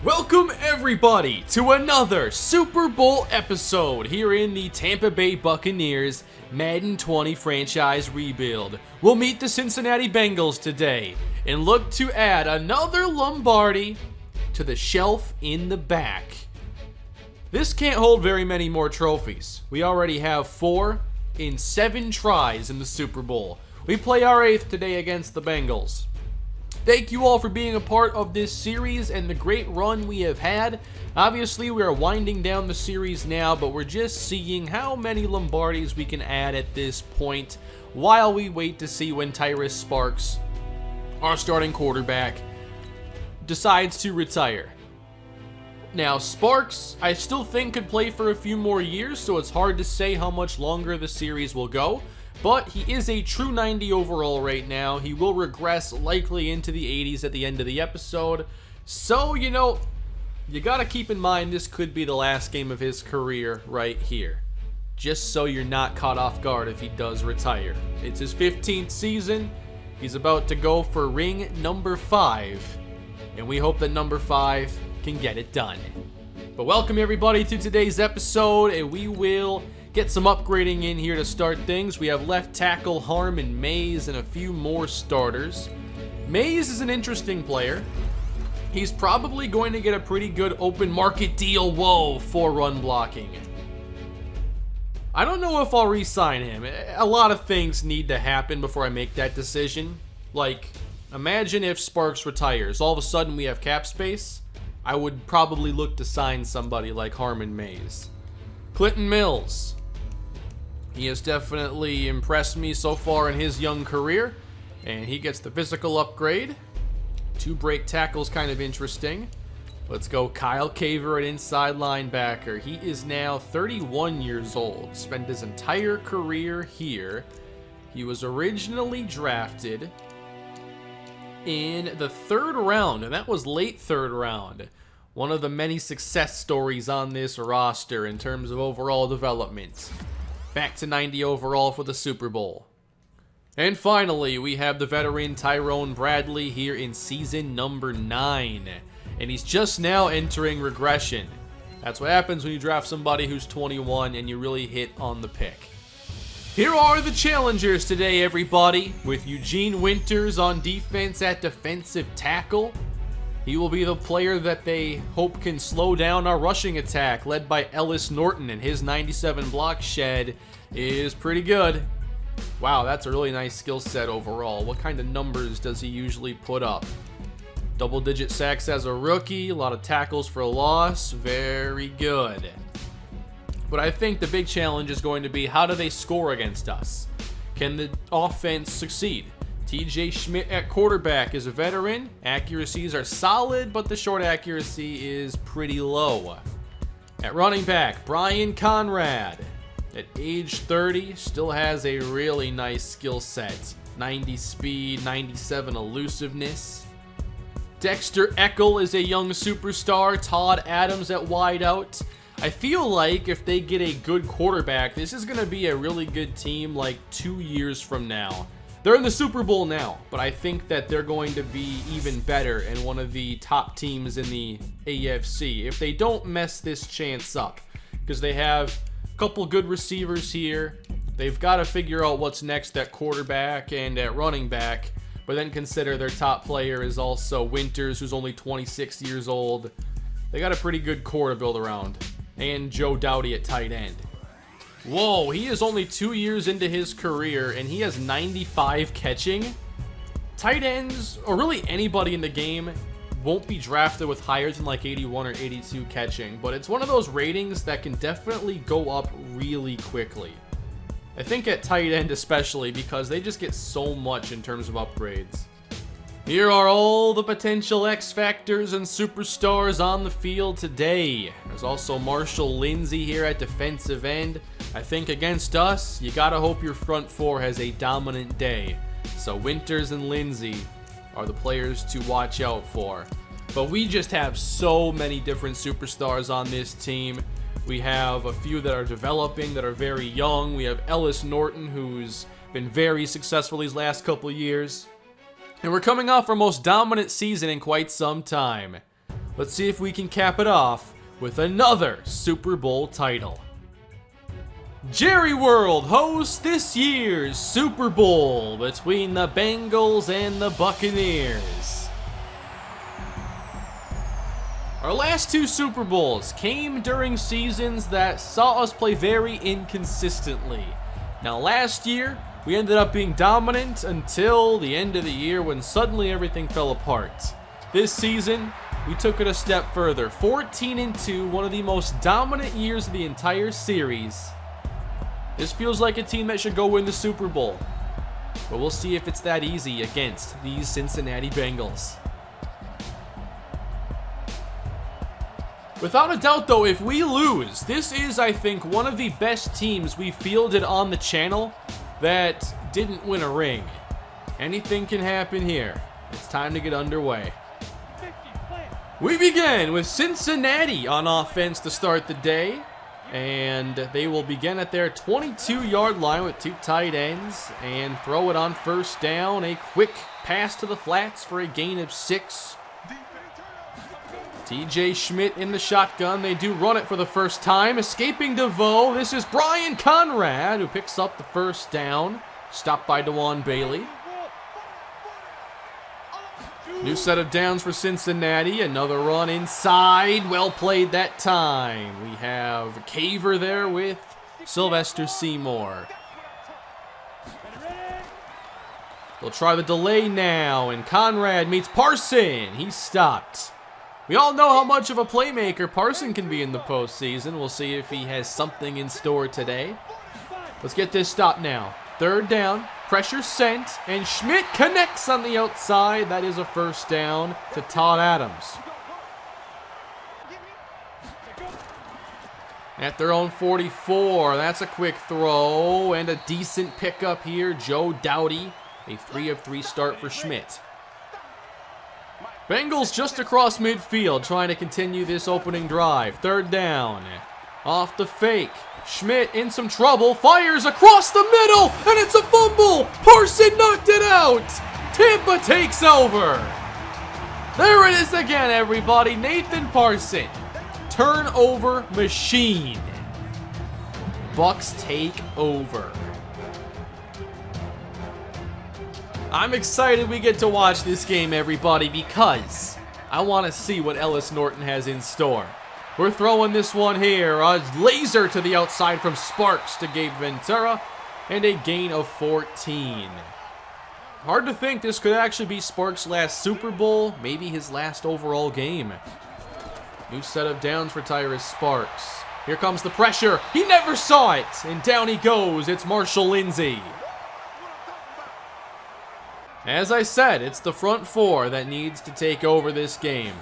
Welcome everybody to another Super Bowl episode here in the Tampa Bay Buccaneers Madden 20 franchise rebuild. We'll meet the Cincinnati Bengals today and look to add another Lombardi to the shelf in the back. This can't hold very many more trophies. We already have 4 in 7 tries in the Super Bowl. We play our 8th today against the Bengals. Thank you all for being a part of this series and the great run we have had. Obviously, we are winding down the series now, but we're just seeing how many Lombardis we can add at this point while we wait to see when Tyrus Sparks, our starting quarterback, decides to retire. Now, Sparks, I still think could play for a few more years, so it's hard to say how much longer the series will go. But he is a true 90 overall right now. He will regress likely into the 80s at the end of the episode. So, you gotta keep in mind this could be the last game of his career right here. Just so you're not caught off guard if he does retire. It's his 15th season. He's about to go for ring number 5. And we hope that number 5 can get it done. But welcome everybody to today's episode, and we will get some upgrading in here to start things. We have left tackle Harmon Mays and a few more starters. Mays is an interesting player. He's probably going to get a pretty good open market deal, for run blocking. I don't know if I'll re-sign him. A lot of things need to happen before I make that decision. Like, imagine if Sparks retires. All of a sudden we have cap space. I would probably look to sign somebody like Harmon Mays. Clinton Mills. He has definitely impressed me so far in his young career, and he gets the physical upgrade. 2 break tackles, kind of interesting. Let's go Kyle Caver at inside linebacker. He is now 31 years old, spent his entire career here. He was originally drafted in the 3rd round, and that was late 3rd round. One of the many success stories on this roster in terms of overall development. Back to 90 overall for the Super Bowl. And finally, we have the veteran Tyrone Bradley here in season number 9. And he's just now entering regression. That's what happens when you draft somebody who's 21 and you really hit on the pick. Here are the challengers today, everybody. With Eugene Winters on defense at defensive tackle. He will be the player that they hope can slow down our rushing attack, led by Ellis Norton, and his 97 block shed is pretty good. Wow, that's a really nice skill set overall. What kind of numbers does he usually put up? Double-digit sacks as a rookie, a lot of tackles for loss, very good. But I think the big challenge is going to be, how do they score against us? Can the offense succeed? TJ Schmidt at quarterback is a veteran. Accuracies are solid, but the short accuracy is pretty low. At running back, Brian Conrad. At age 30, still has a really nice skill set. 90 speed, 97 elusiveness. Dexter Eckel is a young superstar. Todd Adams at wideout. I feel like if they get a good quarterback, this is going to be a really good team like 2 years from now. They're in the Super Bowl now, but I think that they're going to be even better and one of the top teams in the AFC if they don't mess this chance up, because they have a couple good receivers here. They've got to figure out what's next at quarterback and at running back, but then consider their top player is also Winters, who's only 26 years old. They got a pretty good core to build around, and Joe Doughty at tight end. Whoa, he is only 2 years into his career, and he has 95 catching. Tight ends, or really anybody in the game, won't be drafted with higher than like 81 or 82 catching, but it's one of those ratings that can definitely go up really quickly. I think at tight end especially, because they just get so much in terms of upgrades. Here are all the potential X Factors and superstars on the field today. There's also Marshall Lindsey here at defensive end. I think against us, you gotta hope your front 4 has a dominant day. So Winters and Lindsey are the players to watch out for. But we just have so many different superstars on this team. We have a few that are developing, that are very young. We have Ellis Norton, who's been very successful these last couple years. And we're coming off our most dominant season in quite some time. Let's see if we can cap it off with another Super Bowl title. Jerry World hosts this year's Super Bowl between the Bengals and the Buccaneers. Our last two Super Bowls came during seasons that saw us play very inconsistently. Now last year, we ended up being dominant until the end of the year when suddenly everything fell apart. This season, we took it a step further. 14-2, one of the most dominant years of the entire series. This feels like a team that should go win the Super Bowl. But we'll see if it's that easy against these Cincinnati Bengals. Without a doubt though, if we lose, this is, I think, one of the best teams we fielded on the channel that didn't win a ring. Anything can happen here. It's time to get underway. We begin with Cincinnati on offense to start the day. And they will begin at their 22-yard line with two tight ends and throw it on first down. A quick pass to the flats for a gain of 6. TJ Schmidt in the shotgun. They do run it for the first time. Escaping DeVoe. This is Brian Conrad who picks up the first down. Stopped by DeJuan Bailey. New set of downs for Cincinnati. Another run inside. Well played that time. We have Caver there with Sylvester Seymour. They'll try the delay now, and Conrad meets Parson. He's stopped. We all know how much of a playmaker Parson can be in the postseason. We'll see if he has something in store today. Let's get this stop now. Third down. Pressure sent, and Schmidt connects on the outside. That is a first down to Todd Adams. At their own 44, that's a quick throw and a decent pickup here. Joe Doughty, a 3 of 3 start for Schmidt. Bengals just across midfield trying to continue this opening drive. Third down, off the fake. Schmidt in some trouble, fires across the middle, and it's a fumble! Parson knocked it out! Tampa takes over! There it is again, everybody. Nathan Parson. Turnover machine. Bucs take over. I'm excited we get to watch this game, everybody, because I want to see what Ellis Norton has in store. We're throwing this one here. A laser to the outside from Sparks to Gabe Ventura. And a gain of 14. Hard to think this could actually be Sparks' last Super Bowl. Maybe his last overall game. New set of downs for Tyrus Sparks. Here comes the pressure. He never saw it. And down he goes. It's Marshall Lindsey. As I said, it's the front four that needs to take over this game.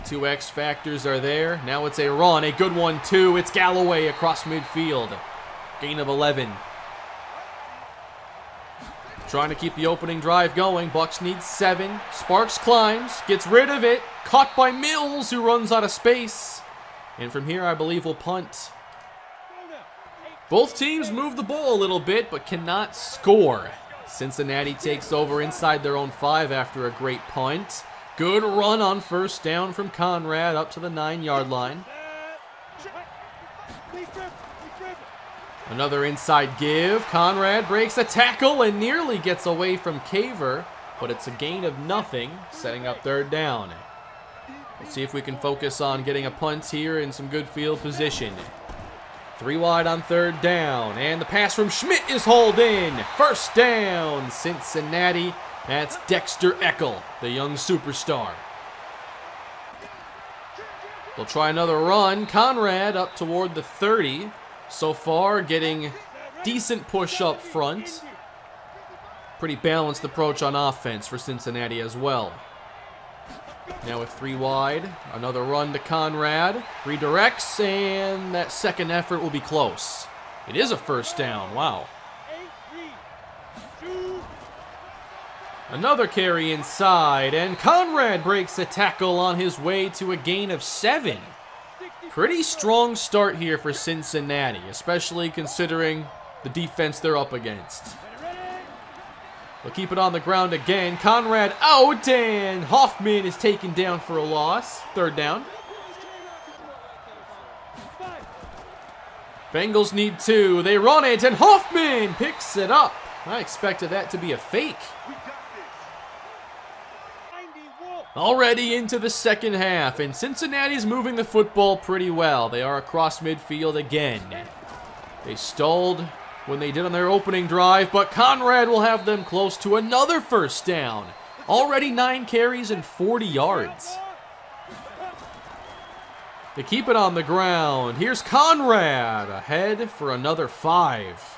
Two X factors are there. Now it's a run. A good one, too. It's Galloway across midfield. Gain of 11. Trying to keep the opening drive going. Bucs need 7. Sparks climbs. Gets rid of it. Caught by Mills, who runs out of space. And from here, I believe we'll punt. Both teams move the ball a little bit, but cannot score. Cincinnati takes over inside their own 5 after a great punt. Good run on first down from Conrad up to the 9-yard line. Another inside give. Conrad breaks a tackle and nearly gets away from Caver, but it's a gain of nothing, setting up third down. Let's see if we can focus on getting a punt here in some good field position. 3 wide on third down, and the pass from Schmidt is hauled in. First down, Cincinnati. That's Dexter Eckel, the young superstar. They'll try another run. Conrad up toward the 30. So far, getting decent push up front. Pretty balanced approach on offense for Cincinnati as well. Now with 3 wide, another run to Conrad. Redirects, and that second effort will be close. It is a first down. Wow. Another carry inside, and Conrad breaks a tackle on his way to a gain of 7. Pretty strong start here for Cincinnati, especially considering the defense they're up against. They'll keep it on the ground again. Conrad out, and Hoffman is taken down for a loss. Third down. Bengals need 2. They run it, and Hoffman picks it up. I expected that to be a fake. Already into the second half, and Cincinnati's moving the football pretty well. They are across midfield again. They stalled when they did on their opening drive, but Conrad will have them close to another first down. Already 9 carries and 40 yards. They keep it on the ground. Here's Conrad ahead for another 5.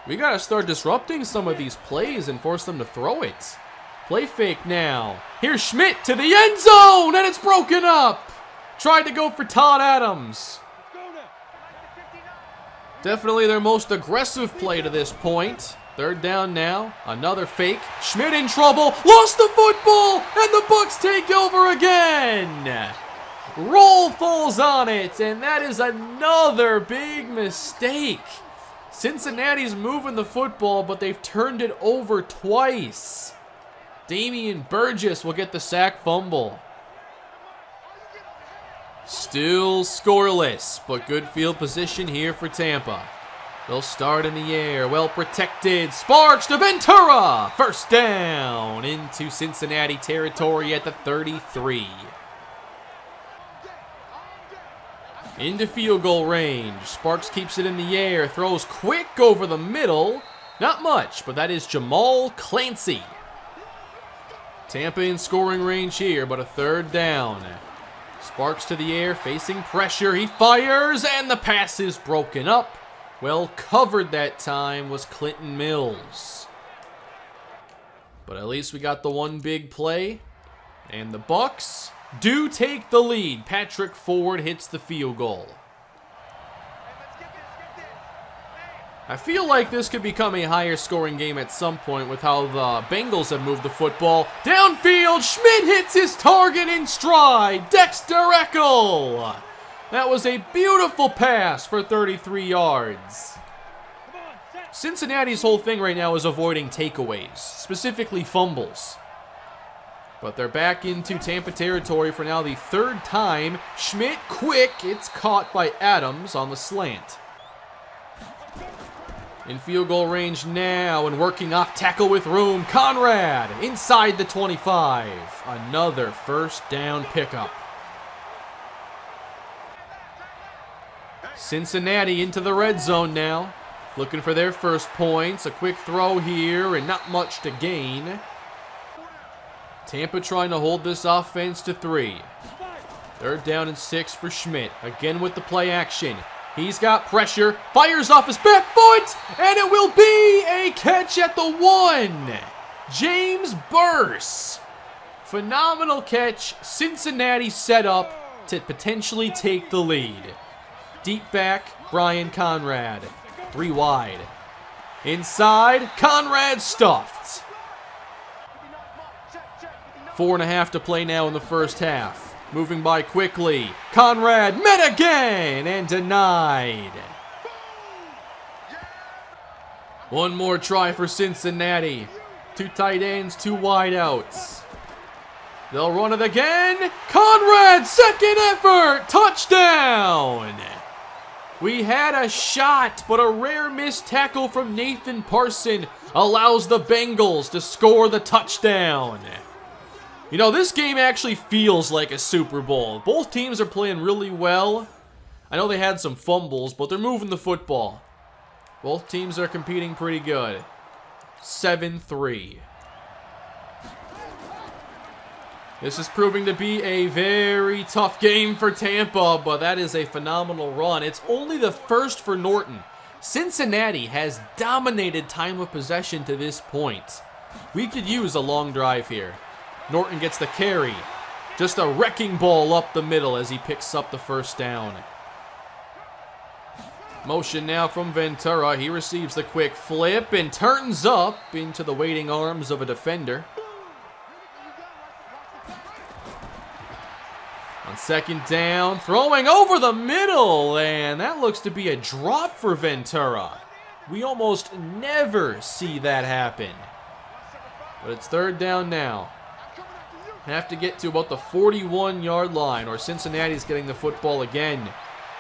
We got to start disrupting some of these plays and force them to throw it. Play fake now. Here's Schmidt to the end zone, and it's broken up. Tried to go for Todd Adams. Definitely their most aggressive play to this point. Third down now. Another fake. Schmidt in trouble. Lost the football, and the Bucs take over again. Roll falls on it, and that is another big mistake. Cincinnati's moving the football, but they've turned it over twice. Damian Burgess will get the sack fumble. Still scoreless, but good field position here for Tampa. They'll start in the air, well protected. Sparks to Ventura. First down into Cincinnati territory at the 33. Into field goal range. Sparks keeps it in the air, throws quick over the middle. Not much, but that is Jamal Clancy. Tampa in scoring range here, but a third down. Sparks to the air, facing pressure. He fires, and the pass is broken up. Well covered that time was Clinton Mills. But at least we got the one big play. And the Bucs do take the lead. Patrick Ford hits the field goal. I feel like this could become a higher scoring game at some point with how the Bengals have moved the football. Downfield, Schmidt hits his target in stride. Dexter Eckel. That was a beautiful pass for 33 yards. Cincinnati's whole thing right now is avoiding takeaways, specifically fumbles. But they're back into Tampa territory for now the third time. Schmidt quick, it's caught by Adams on the slant. In field goal range now and working off tackle with room. Conrad inside the 25. Another first down pickup. Cincinnati into the red zone now. Looking for their first points. A quick throw here and not much to gain. Tampa trying to hold this offense to 3. Third down and 6 for Schmidt. Again with the play action. He's got pressure, fires off his back foot, and it will be a catch at the 1. James Burse. Phenomenal catch. Cincinnati set up to potentially take the lead. Deep back, Brian Conrad. 3 wide. Inside, Conrad stuffed. 4.5 to play now in the first half. Moving by quickly. Conrad met again and denied. One more try for Cincinnati. 2 tight ends, 2 wide outs. They'll run it again. Conrad, second effort. Touchdown. We had a shot, but a rare missed tackle from Nathan Parson allows the Bengals to score the touchdown. You know, this game actually feels like a Super Bowl. Both teams are playing really well. I know they had some fumbles, but they're moving the football. Both teams are competing pretty good. 7-3. This is proving to be a very tough game for Tampa, but that is a phenomenal run. It's only the first for Norton. Cincinnati has dominated time of possession to this point. We could use a long drive here. Norton gets the carry. Just a wrecking ball up the middle as he picks up the first down. Motion now from Ventura. He receives the quick flip and turns up into the waiting arms of a defender. On second down, throwing over the middle, and that looks to be a drop for Ventura. We almost never see that happen. But it's third down now. Have to get to about the 41-yard line, or Cincinnati's getting the football again.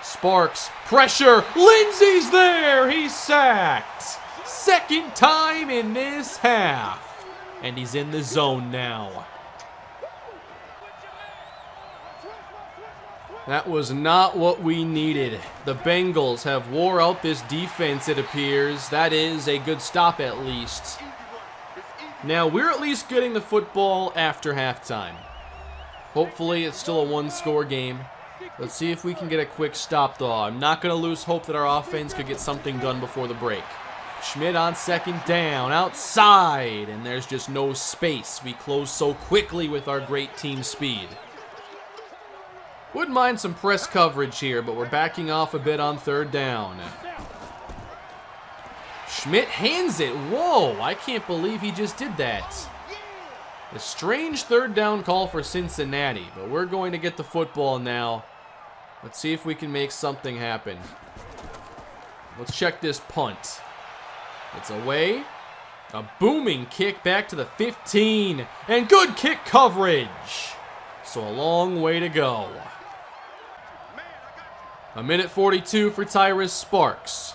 Sparks, pressure, Lindsey's there, he's sacked. Second time in this half. And he's in the zone now. That was not what we needed. The Bengals have wore out this defense, it appears. That is a good stop at least. Now, we're at least getting the football after halftime. Hopefully, it's still a one-score game. Let's see if we can get a quick stop, though. I'm not going to lose hope that our offense could get something done before the break. Schmidt on second down, outside, and there's just no space. We close so quickly with our great team speed. Wouldn't mind some press coverage here, but we're backing off a bit on third down. Schmidt hands it. Whoa, I can't believe he just did that. A strange third down call for Cincinnati, but we're going to get the football now. Let's see if we can make something happen. Let's check this punt. It's away. A booming kick back to the 15. And good kick coverage. So a long way to go. A minute 42 for Tyrus Sparks.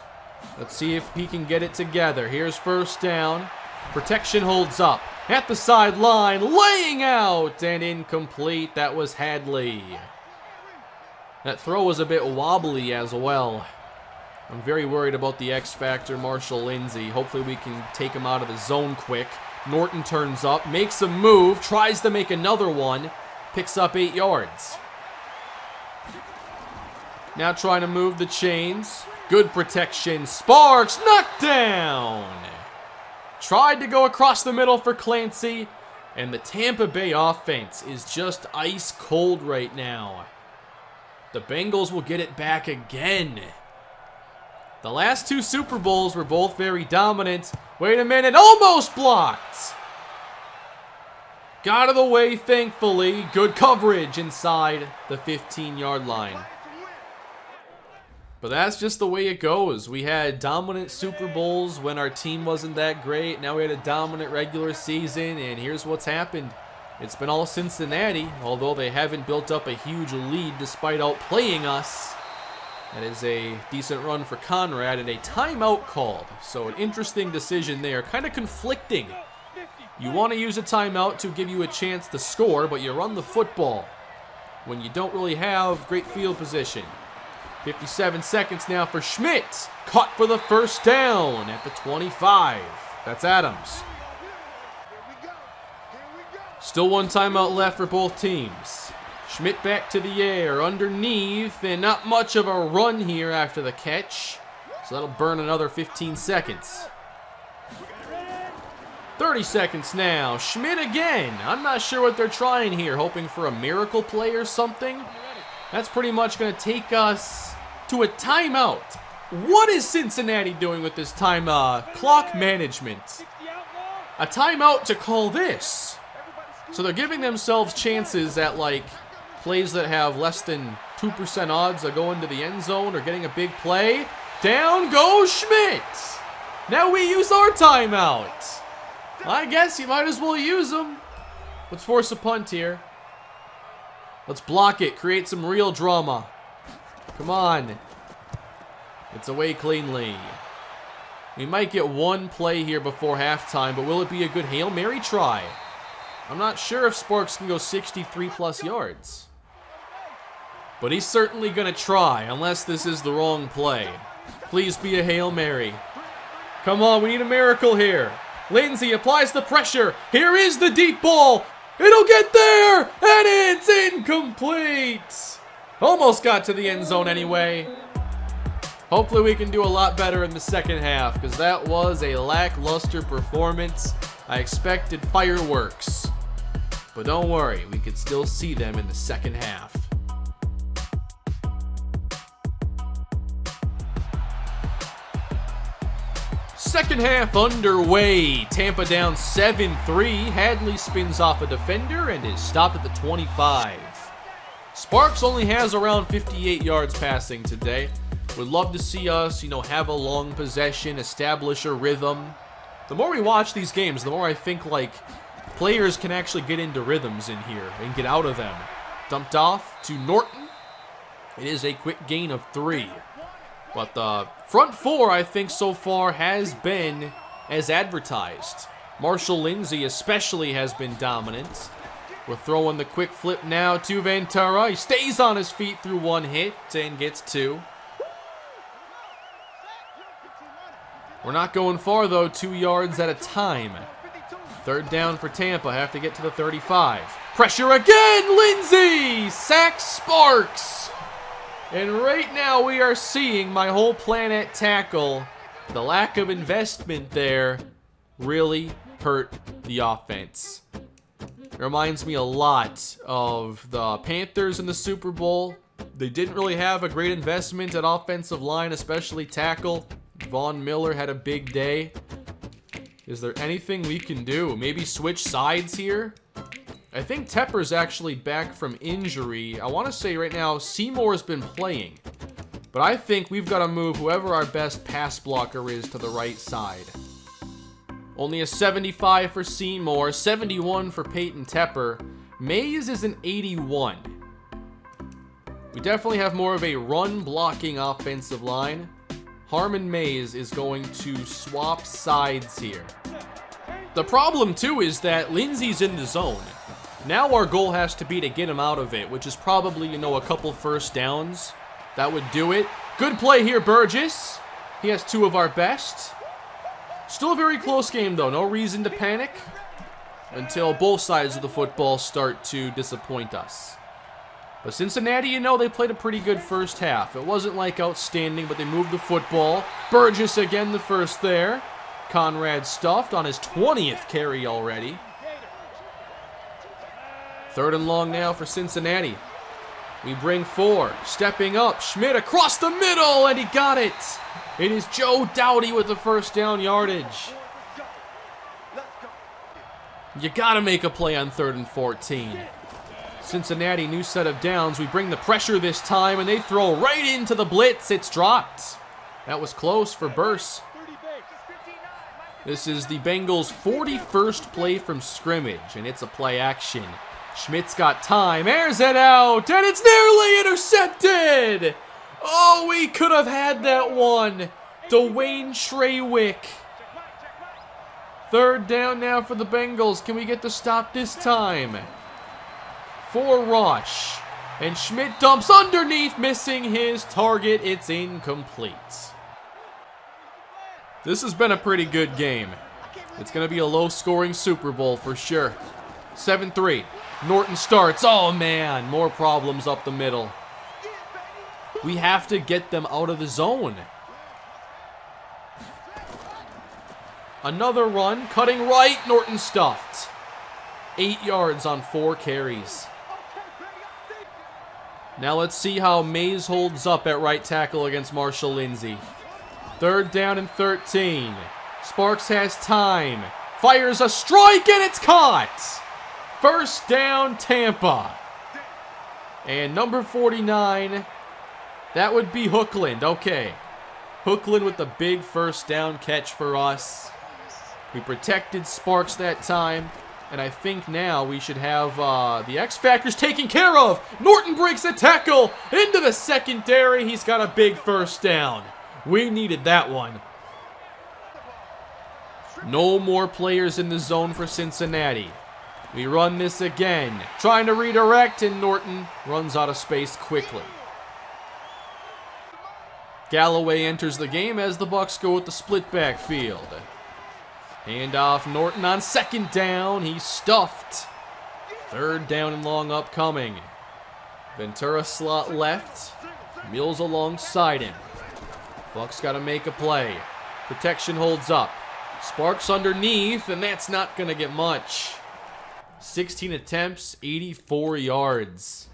Let's see if he can get it together. Here's first down. Protection holds up. At the sideline, laying out, and incomplete. That was Hadley. That throw was a bit wobbly as well. I'm very worried about the X Factor, Marshall Lindsey. Hopefully we can take him out of the zone quick. Norton turns up, makes a move, tries to make another one, picks up 8 yards. Now trying to move the chains. Good protection. Sparks knocked down. Tried to go across the middle for Clancy. And the Tampa Bay offense is just ice cold right now. The Bengals will get it back again. The last 2 Super Bowls were both very dominant. Wait a minute. Almost blocked. Got out of the way, thankfully. Good coverage inside the 15-yard line. But that's just the way it goes. We had dominant Super Bowls when our team wasn't that great. Now we had a dominant regular season, and here's what's happened. It's been all Cincinnati, although they haven't built up a huge lead despite outplaying us. That is a decent run for Conrad, and a timeout called. So an interesting decision there, kind of conflicting. You want to use a timeout to give you a chance to score, but you run the football when you don't really have great field position. 57 seconds now for Schmidt. Caught for the first down at the 25. That's Adams. Still one timeout left for both teams. Schmidt back to the air, underneath, and not much of a run here after the catch. So that'll burn another 15 seconds. 30 seconds now. Schmidt again. I'm not sure what they're trying here, hoping for a miracle play or something. That's pretty much going to take us to a timeout. What is Cincinnati doing with this time clock management? A timeout to call this. So they're giving themselves chances at like plays that have less than 2% odds of going to the end zone or getting a big play. Down goes Schmidt. Now we use our timeout. I guess you might as well use them. Let's force a punt here. Let's block it, create some real drama. Come on. It's away cleanly. We might get one play here before halftime, but will it be a good Hail Mary try? I'm not sure if Sparks can go 63 plus yards. But he's certainly going to try, unless this is the wrong play. Please be a Hail Mary. Come on, we need a miracle here. Lindsey applies the pressure. Here is the deep ball. It'll get there, and it's incomplete. Almost got to the end zone anyway. Hopefully we can do a lot better in the second half, because that was a lackluster performance. I expected fireworks. But don't worry, we could still see them in the second half. Second half underway. Tampa down 7-3. Hadley spins off a defender and is stopped at the 25. Sparks only has around 58 yards passing today. Would love to see us, have a long possession, establish a rhythm. The more we watch these games, the more I think, players can actually get into rhythms in here and get out of them. Dumped off to Norton. It is a quick gain of 3. But the front 4, I think, so far has been as advertised. Marshall Lindsey especially has been dominant. We're throwing the quick flip now to Ventura. He stays on his feet through 1 hit and gets 2. We're not going far, though. 2 yards at a time. 3rd down for Tampa. Have to get to the 35. Pressure again! Lindsey! Sacks Sparks! And right now we are seeing my whole plan at tackle. The lack of investment there really hurt the offense. It reminds me a lot of the Panthers in the Super Bowl. They didn't really have a great investment at offensive line, especially tackle. Von Miller had a big day. Is there anything we can do? Maybe switch sides here? I think Tepper's actually back from injury. I want to say right now Seymour's been playing. But I think we've got to move whoever our best pass blocker is to the right side. Only a 75 for Seymour, 71 for Peyton Tepper. Mays is an 81. We definitely have more of a run-blocking offensive line. Harmon Mays is going to swap sides here. The problem, too, is that Lindsey's in the zone. Now our goal has to be to get him out of it, which is probably, a couple first downs. That would do it. Good play here, Burgess. He has 2 of our best. Still a very close game, though. No reason to panic until both sides of the football start to disappoint us. But Cincinnati, they played a pretty good first half. It wasn't like outstanding, but they moved the football. Burgess again the first there. Conrad stuffed on his 20th carry already. 3rd and long now for Cincinnati. We bring 4. Stepping up. Schmidt across the middle, and he got it. It is Joe Doughty with the first down yardage. You got to make a play on 3rd and 14. Cincinnati, new set of downs. We bring the pressure this time, and they throw right into the blitz. It's dropped. That was close for Burse. This is the Bengals' 41st play from scrimmage, and it's a play action. Schmidt's got time, airs it out, and it's nearly intercepted! Oh, we could have had that one. Dwayne Treywick. 3rd down now for the Bengals. Can we get the stop this time? For Rush. And Schmidt dumps underneath, missing his target. It's incomplete. This has been a pretty good game. It's going to be a low-scoring Super Bowl for sure. 7-3. Norton starts. Oh, man. More problems up the middle. We have to get them out of the zone. Another run. Cutting right. Norton stuffed. 8 yards on 4 carries. Now let's see how Mays holds up at right tackle against Marshall Lindsey. 3rd down and 13. Sparks has time. Fires a strike and it's caught. 1st down, Tampa. And number 49, that would be Hookland. Okay. Hookland with the big 1st down catch for us. We protected Sparks that time. And I think now we should have the X Factors taken care of. Norton breaks a tackle into the secondary. He's got a big 1st down. We needed that one. No more players in the zone for Cincinnati. We run this again. Trying to redirect, and Norton runs out of space quickly. Galloway enters the game as the Bucs go with the split backfield. Hand off Norton on 2nd down. He's stuffed. 3rd down and long upcoming. Ventura slot left. Mills alongside him. Bucs got to make a play. Protection holds up. Sparks underneath, and that's not going to get much. 16 attempts, 84 yards.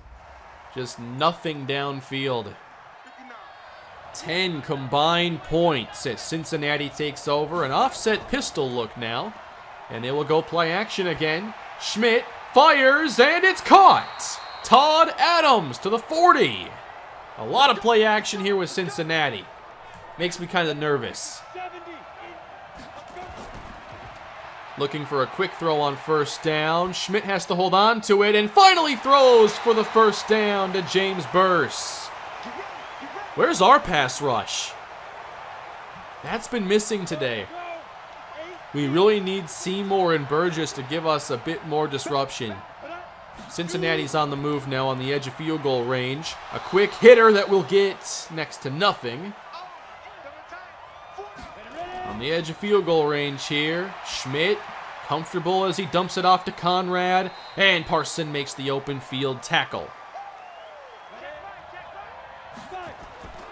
Just nothing downfield. 10 combined points as Cincinnati takes over. An offset pistol look now. And they will go play action again. Schmidt fires, and it's caught. Todd Adams to the 40. A lot of play action here with Cincinnati. Makes me kind of nervous. Looking for a quick throw on first down. Schmidt has to hold on to it and finally throws for the first down to James Burse. Where's our pass rush? That's been missing today. We really need Seymour and Burgess to give us a bit more disruption. Cincinnati's on the move now on the edge of field goal range. A quick hitter that will get next to nothing. On the edge of field goal range here. Schmidt, comfortable as he dumps it off to Conrad. And Parson makes the open field tackle.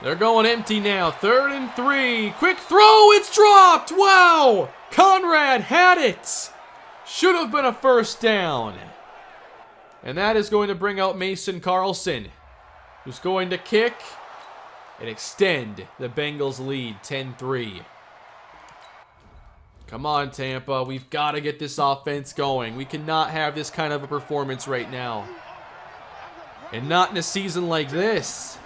They're going empty now. 3rd and 3. Quick throw. It's dropped. Wow. Conrad had it. Should have been a first down. And that is going to bring out Mason Carlson, who's going to kick and extend the Bengals lead 10-3. Come on, Tampa. We've got to get this offense going. We cannot have this kind of a performance right now. And not in a season like this.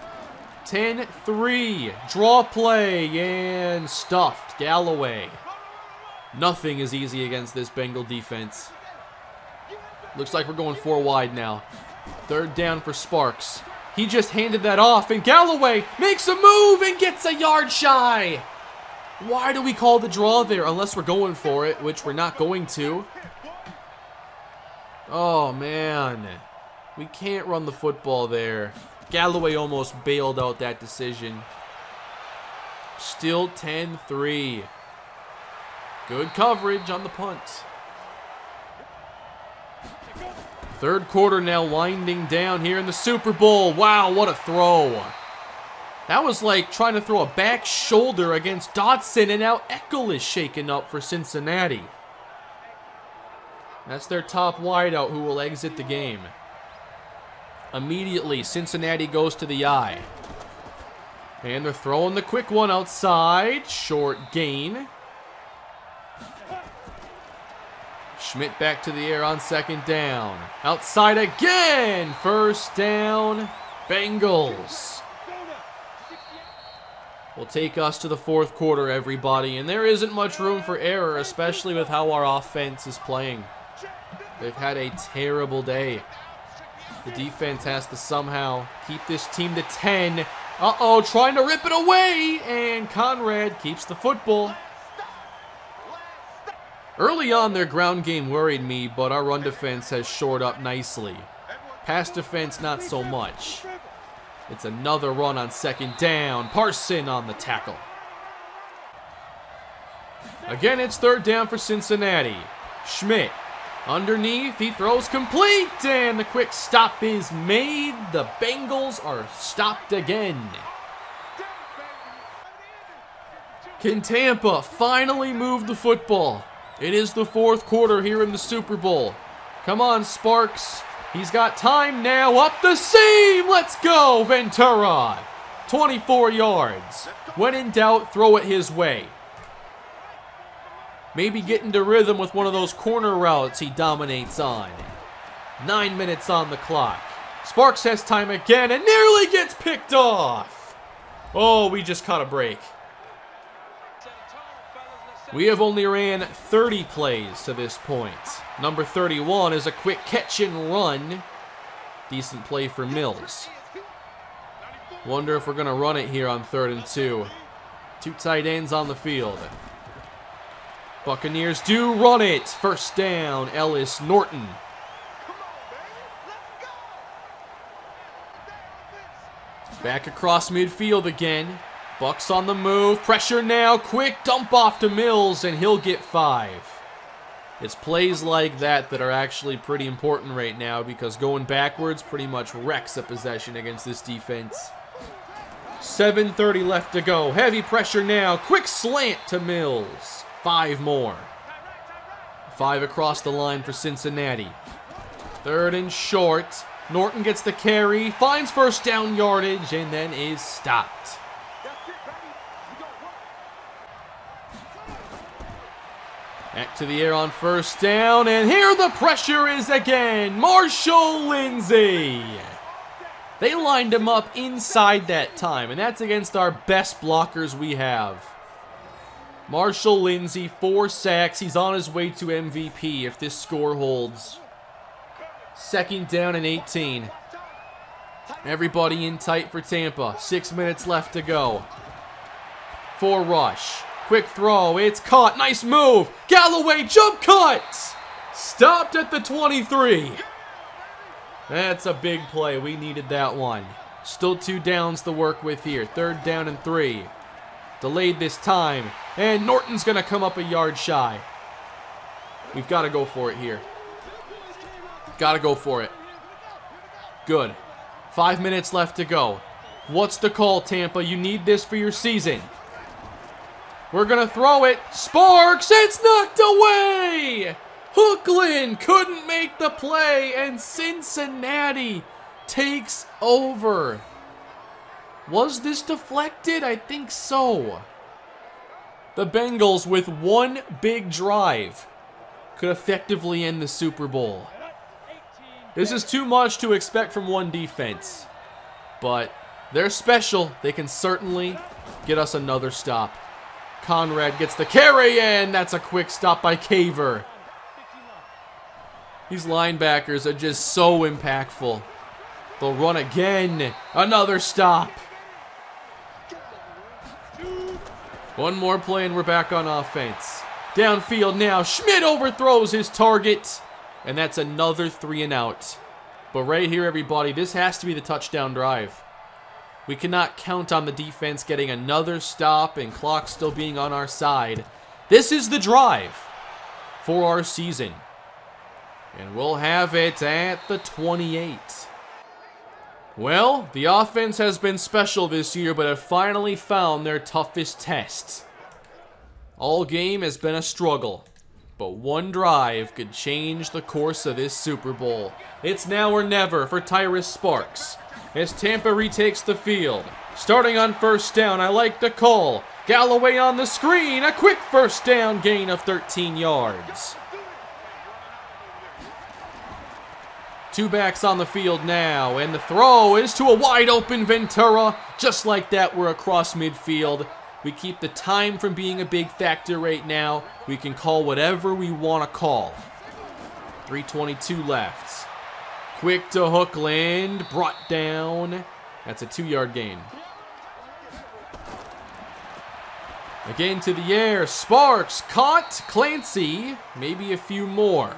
10-3. Draw play and stuffed. Galloway. Nothing is easy against this Bengal defense. Looks like we're going 4 wide now. 3rd down for Sparks. He just handed that off, and Galloway makes a move and gets a yard shy. Why do we call the draw there unless we're going for it, which we're not going to? Oh, man. We can't run the football there. Galloway almost bailed out that decision. Still 10-3. Good coverage on the punt. 3rd quarter now winding down here in the Super Bowl. Wow, what a throw. That was like trying to throw a back shoulder against Dotson, and now Eckel is shaken up for Cincinnati. That's their top wideout who will exit the game. Immediately, Cincinnati goes to the eye. And they're throwing the quick one outside. Short gain. Schmidt back to the air on 2nd down. Outside again. 1st down. Bengals. Will take us to the 4th quarter, everybody. And there isn't much room for error, especially with how our offense is playing. They've had a terrible day. The defense has to somehow keep this team to 10. Uh-oh, trying to rip it away. And Conrad keeps the football. Early on, their ground game worried me, but our run defense has shored up nicely. Pass defense, not so much. It's another run on 2nd down. Parson on the tackle. Again, it's 3rd down for Cincinnati. Schmidt underneath. He throws complete, and the quick stop is made. The Bengals are stopped again. Can Tampa finally move the football? It is the 4th quarter here in the Super Bowl. Come on, Sparks. He's got time now. Up the seam. Let's go, Ventura. 24 yards. When in doubt, throw it his way. Maybe get into rhythm with one of those corner routes he dominates on. 9 minutes on the clock. Sparks has time again and nearly gets picked off. Oh, we just caught a break. We have only ran 30 plays to this point. Number 31 is a quick catch and run. Decent play for Mills. Wonder if we're going to run it here on 3rd and 2. 2 tight ends on the field. Buccaneers do run it. 1st down, Ellis Norton. Back across midfield again. Bucs on the move. Pressure now. Quick dump off to Mills, and he'll get 5. It's plays like that that are actually pretty important right now, because going backwards pretty much wrecks a possession against this defense. 7:30 left to go. Heavy pressure now. Quick slant to Mills. 5 more. 5 across the line for Cincinnati. 3rd and short. Norton gets the carry. Finds 1st down yardage, and then is stopped. Back to the air on 1st down, and here the pressure is again. Marshall Lindsay. They lined him up inside that time, and that's against our best blockers we have. Marshall Lindsey, 4 sacks. He's on his way to MVP if this score holds. 2nd down and 18. Everybody in tight for Tampa. 6 minutes left to go. 4 rush. Quick throw. It's caught. Nice move. Galloway jump cut. Stopped at the 23. That's a big play. We needed that one. Still 2 downs to work with here. 3rd down and 3. Delayed this time. And Norton's going to come up a yard shy. We've got to go for it here. Got to go for it. Good. 5 minutes left to go. What's the call, Tampa? You need this for your season. We're going to throw it. Sparks! It's knocked away! Hookland couldn't make the play, and Cincinnati takes over. Was this deflected? I think so. The Bengals, with one big drive, could effectively end the Super Bowl. This is too much to expect from one defense, but they're special. They can certainly get us another stop. Conrad gets the carry, and that's a quick stop by Caver. These linebackers are just so impactful. They'll run again. Another stop. One more play and we're back on offense. Downfield now. Schmidt overthrows his target. And that's another 3 and out. But right here, everybody, this has to be the touchdown drive. We cannot count on the defense getting another stop and clock still being on our side. This is the drive for our season. And we'll have it at the 28. Well, the offense has been special this year, but have finally found their toughest test. All game has been a struggle, but one drive could change the course of this Super Bowl. It's now or never for Tyrus Sparks as Tampa retakes the field. Starting on 1st down, I like the call. Galloway on the screen, a quick 1st down gain of 13 yards. 2 backs on the field now, and the throw is to a wide open Ventura. Just like that, we're across midfield. We keep the time from being a big factor right now. We can call whatever we want to call. 3:22 left. Quick to Hookland, brought down. That's a 2-yard gain. Again to the air, Sparks caught. Clancy, maybe a few more.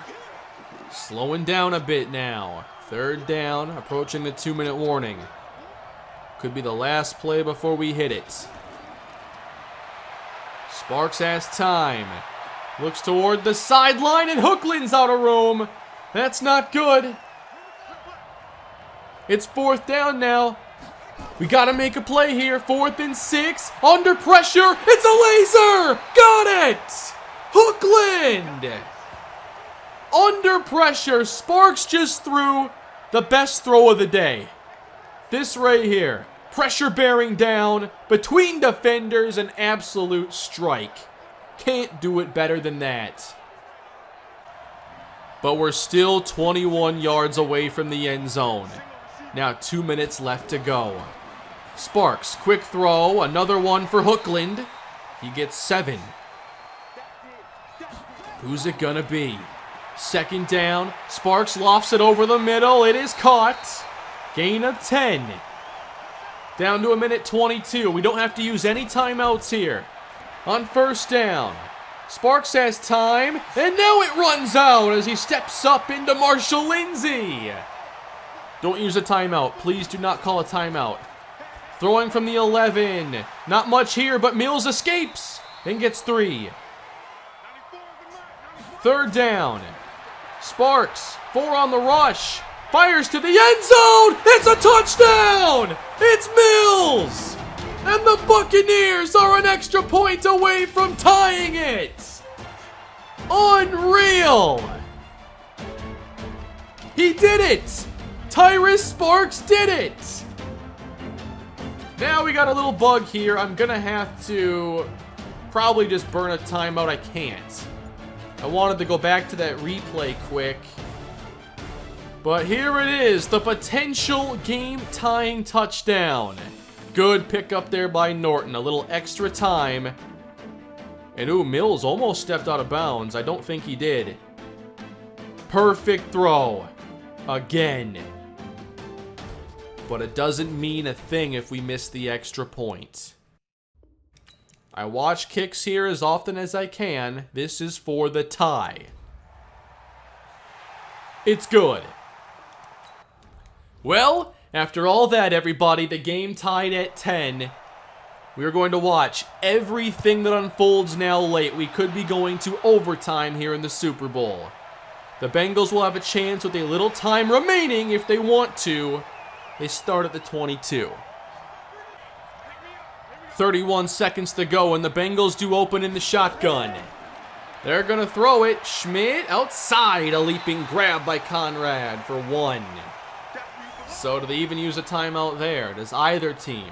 Slowing down a bit now. 3rd down, approaching the 2-minute warning. Could be the last play before we hit it. Sparks has time. Looks toward the sideline, and Hookland's out of room. That's not good. It's 4th down now. We gotta make a play here. 4th and 6. Under pressure. It's a laser. Got it. Hookland. Under pressure. Sparks just threw the best throw of the day. This right here. Pressure bearing down. Between defenders. An absolute strike. Can't do it better than that. But we're still 21 yards away from the end zone. Now 2 minutes left to go. Sparks, quick throw. Another one for Hookland. He gets 7. Who's it gonna be? 2nd down. Sparks lofts it over the middle. It is caught. Gain of 10. Down to 1:22. We don't have to use any timeouts here. On 1st down. Sparks has time. And now it runs out as he steps up into Marshall Lindsey. Don't use a timeout. Please do not call a timeout. Throwing from the 11. Not much here, but Mills escapes and gets 3. 3rd down. Sparks, 4 on the rush. Fires to the end zone. It's a touchdown. It's Mills. And the Buccaneers are an extra point away from tying it. Unreal. He did it. Tyrus Sparks did it. Now we got a little bug here. I'm going to have to probably just burn a timeout. I can't. I wanted to go back to that replay quick. But here it is. The potential game-tying touchdown. Good pickup there by Norton. A little extra time. And ooh, Mills almost stepped out of bounds. I don't think he did. Perfect throw. Again. But it doesn't mean a thing if we miss the extra point. I watch kicks here as often as I can. This is for the tie. It's good. Well, after all that, everybody, the game tied at 10. We are going to watch everything that unfolds now late. We could be going to overtime here in the Super Bowl. The Bengals will have a chance with a little time remaining if they want to. They start at the 22. 31 seconds to go, and the Bengals do open in the shotgun. They're going to throw it. Schmidt outside. A leaping grab by Conrad for 1. So do they even use a timeout there? Does either team?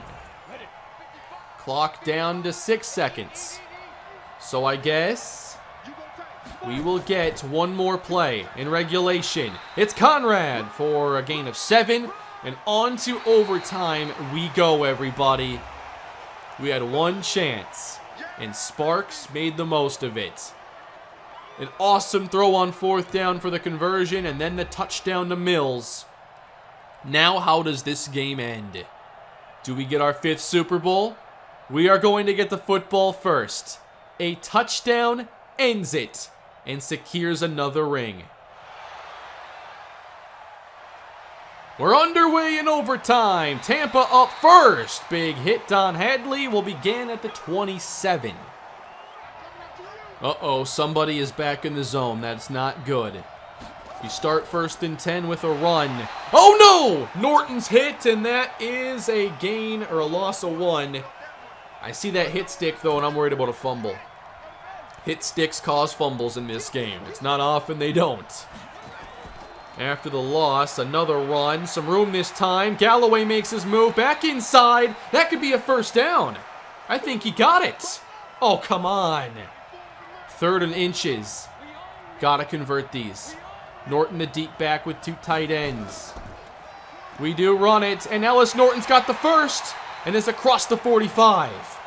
Clock down to 6 seconds. So I guess we will get one more play in regulation. It's Conrad for a gain of 7. And on to overtime we go, everybody. We had one chance, and Sparks made the most of it. An awesome throw on 4th down for the conversion, and then the touchdown to Mills. Now, how does this game end? Do we get our 5th Super Bowl? We are going to get the football first. A touchdown ends it and secures another ring. We're underway in overtime. Tampa up first. Big hit on Hadley will begin at the 27. Uh-oh, somebody is back in the zone. That's not good. You start 1st and 10 with a run. Oh no! Norton's hit, and that is a gain or a loss of 1. I see that hit stick though, and I'm worried about a fumble. Hit sticks cause fumbles in this game. It's not often they don't. After the loss, another run. Some room this time. Galloway makes his move back inside. That could be a 1st down. I think he got it. Oh, come on. 3rd and inches. Gotta convert these. Norton the deep back with 2 tight ends. We do run it, and Ellis Norton's got the first, and is across the 45.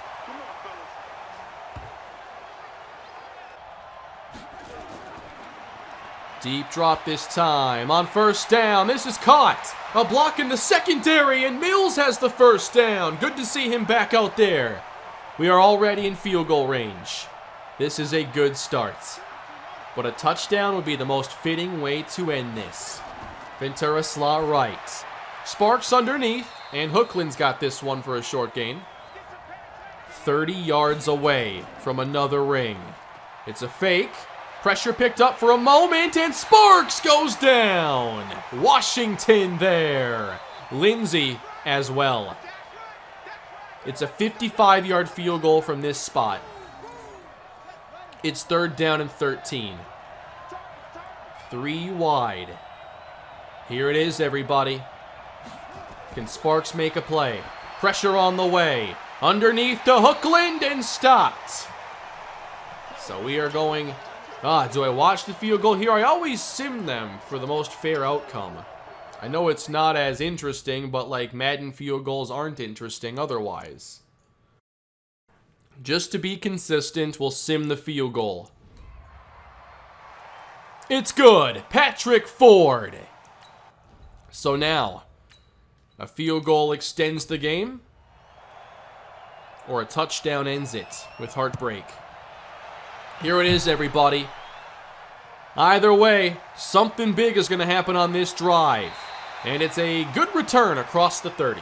Deep drop this time. On 1st down, this is caught. A block in the secondary, and Mills has the 1st down. Good to see him back out there. We are already in field goal range. This is a good start. But a touchdown would be the most fitting way to end this. Ventura slot right. Sparks underneath, and Hookland's got this one for a short gain. 30 yards away from another ring. It's a fake. Pressure picked up for a moment, and Sparks goes down. Washington there. Lindsay as well. It's a 55-yard field goal from this spot. It's 3rd down and 13. 3 wide. Here it is, everybody. Can Sparks make a play? Pressure on the way. Underneath to Hookland and stopped. So we are going... do I watch the field goal here? I always sim them for the most fair outcome. I know it's not as interesting, but like Madden field goals aren't interesting otherwise. Just to be consistent, we'll sim the field goal. It's good. Patrick Ford. So now, a field goal extends the game, or a touchdown ends it with heartbreak. Here it is, everybody. Either way, something big is going to happen on this drive. And it's a good return across the 30.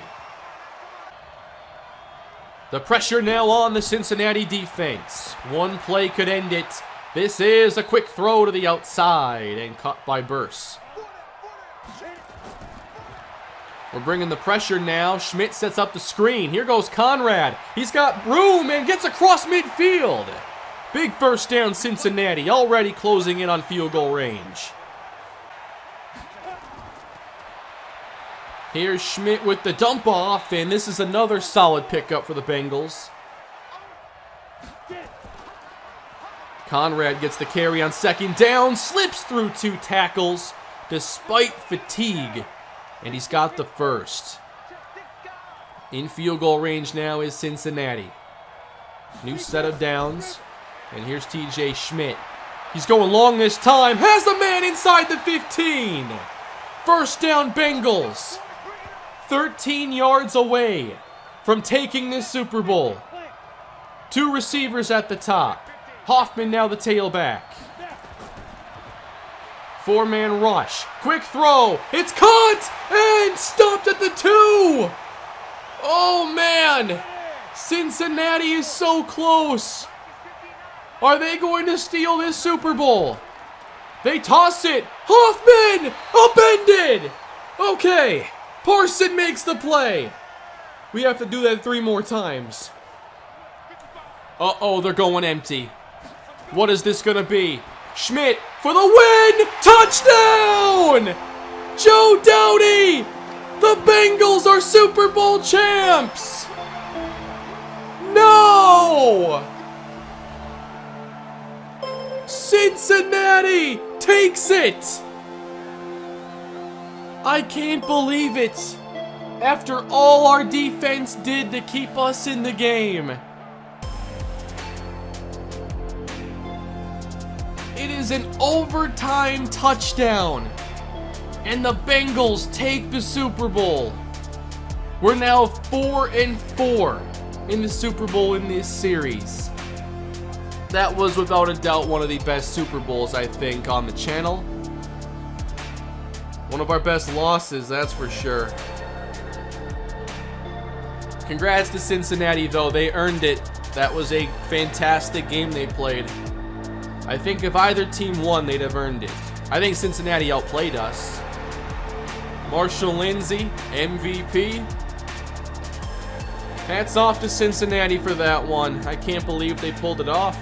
The pressure now on the Cincinnati defense. One play could end it. This is a quick throw to the outside and caught by Burse. We're bringing the pressure now. Schmidt sets up the screen. Here goes Conrad. He's got room and gets across midfield. Big 1st down Cincinnati, already closing in on field goal range. Here's Schmidt with the dump off, and this is another solid pickup for the Bengals. Conrad gets the carry on 2nd down, slips through 2 tackles despite fatigue, and he's got the 1st. In field goal range now is Cincinnati. New set of downs. And here's TJ Schmidt. He's going long this time. Has a man inside the 15. First down, Bengals. 13 yards away from taking this Super Bowl. 2 receivers at the top. Hoffman now the tailback. 4-man rush. Quick throw. It's caught and stopped at the 2. Oh, man. Cincinnati is so close. Are they going to steal this Super Bowl? They toss it. Hoffman! Upended! Okay. Parson makes the play. We have to do that 3 more times. Uh-oh, they're going empty. What is this going to be? Schmidt for the win! Touchdown! Joe Doughty! The Bengals are Super Bowl champs! No! Cincinnati takes it! I can't believe it! After all our defense did to keep us in the game. It is an overtime touchdown. And the Bengals take the Super Bowl. We're now 4-4 in the Super Bowl in this series. That was without a doubt one of the best Super Bowls, I think, on the channel. One of our best losses, that's for sure. Congrats to Cincinnati, though. They earned it. That was a fantastic game they played. I think if either team won, they'd have earned it. I think Cincinnati outplayed us. Marshall Lindsey, MVP. Hats off to Cincinnati for that one. I can't believe they pulled it off.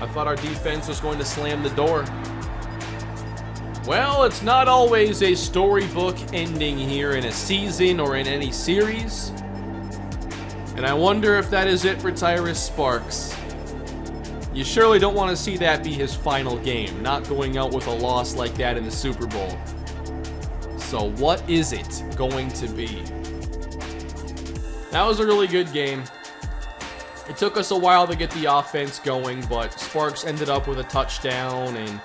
I thought our defense was going to slam the door. Well, it's not always a storybook ending here in a season or in any series. And I wonder if that is it for Tyrus Sparks. You surely don't want to see that be his final game, not going out with a loss like that in the Super Bowl. So what is it going to be? That was a really good game. It took us a while to get the offense going, but Sparks ended up with a touchdown and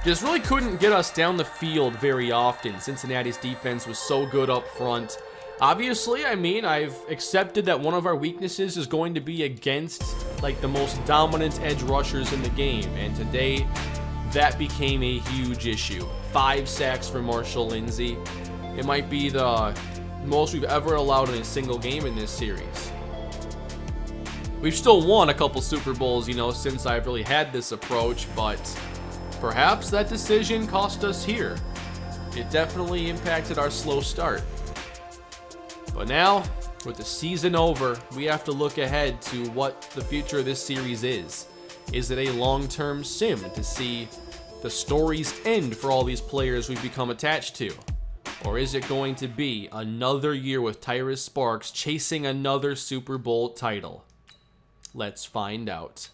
just really couldn't get us down the field very often. Cincinnati's defense was so good up front. Obviously, I mean, I've accepted that one of our weaknesses is going to be against like the most dominant edge rushers in the game, and today that became a huge issue. 5 sacks for Marshall Lindsey. It might be the most we've ever allowed in a single game in this series. We've still won a couple Super Bowls, you know, since I've really had this approach, but perhaps that decision cost us here. It definitely impacted our slow start. But now, with the season over, we have to look ahead to what the future of this series is. Is it a long-term sim to see the stories end for all these players we've become attached to? Or is it going to be another year with Tyrus Sparks chasing another Super Bowl title? Let's find out.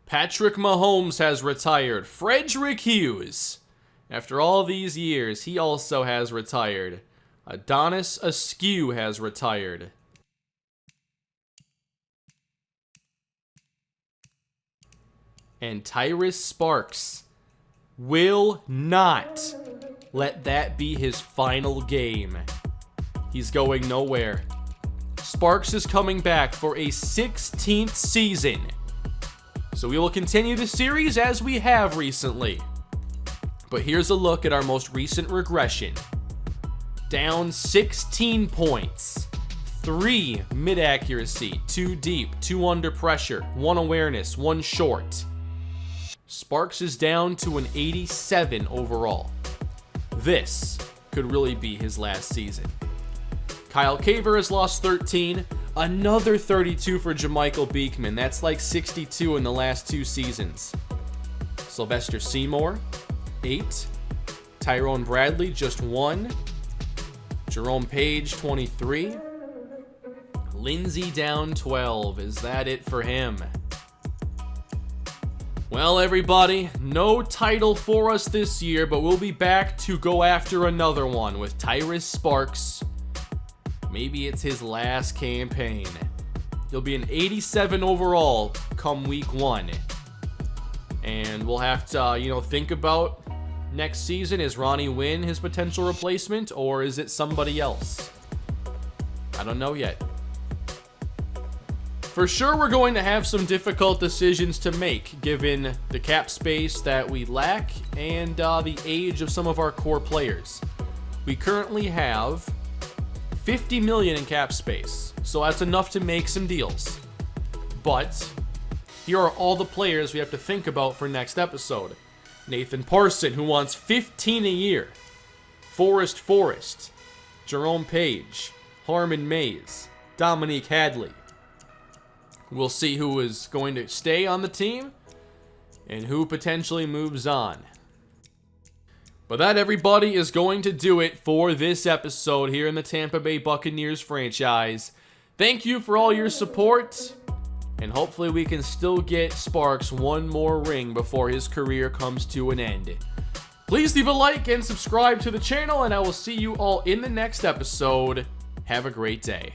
Patrick Mahomes has retired. Frederick Hughes. After all these years, he also has retired. Adonis Askew has retired. And Tyrus Sparks will not let that be his final game. He's going nowhere. Sparks is coming back for a 16th season. So we will continue the series as we have recently. But here's a look at our most recent regression. Down 16 points. 3 mid-accuracy, 2 deep, 2 under pressure, 1 awareness, 1 short. Sparks is down to an 87 overall. This could really be his last season. Kyle Caver has lost 13. Another 32 for Jamichael Beekman. That's like 62 in the last 2 seasons. Sylvester Seymour, 8. Tyrone Bradley, just 1. Jerome Page, 23. Lindsey down 12. Is that it for him? Well, everybody, no title for us this year, but we'll be back to go after another one with Tyrus Sparks. Maybe it's his last campaign. He'll be an 87 overall come week 1. And we'll have to, think about next season. Is Ronnie Wynn his potential replacement, or is it somebody else? I don't know yet. For sure, we're going to have some difficult decisions to make, given the cap space that we lack and the age of some of our core players. We currently have $50 million in cap space, so that's enough to make some deals. But here are all the players we have to think about for next episode. Nathan Parson, who wants $15 a year. Forrest, Jerome Page, Harmon Mays, Dominique Hadley. We'll see who is going to stay on the team and who potentially moves on. But that, everybody, is going to do it for this episode here in the Tampa Bay Buccaneers franchise. Thank you for all your support, and hopefully we can still get Sparks one more ring before his career comes to an end. Please leave a like and subscribe to the channel, and I will see you all in the next episode. Have a great day.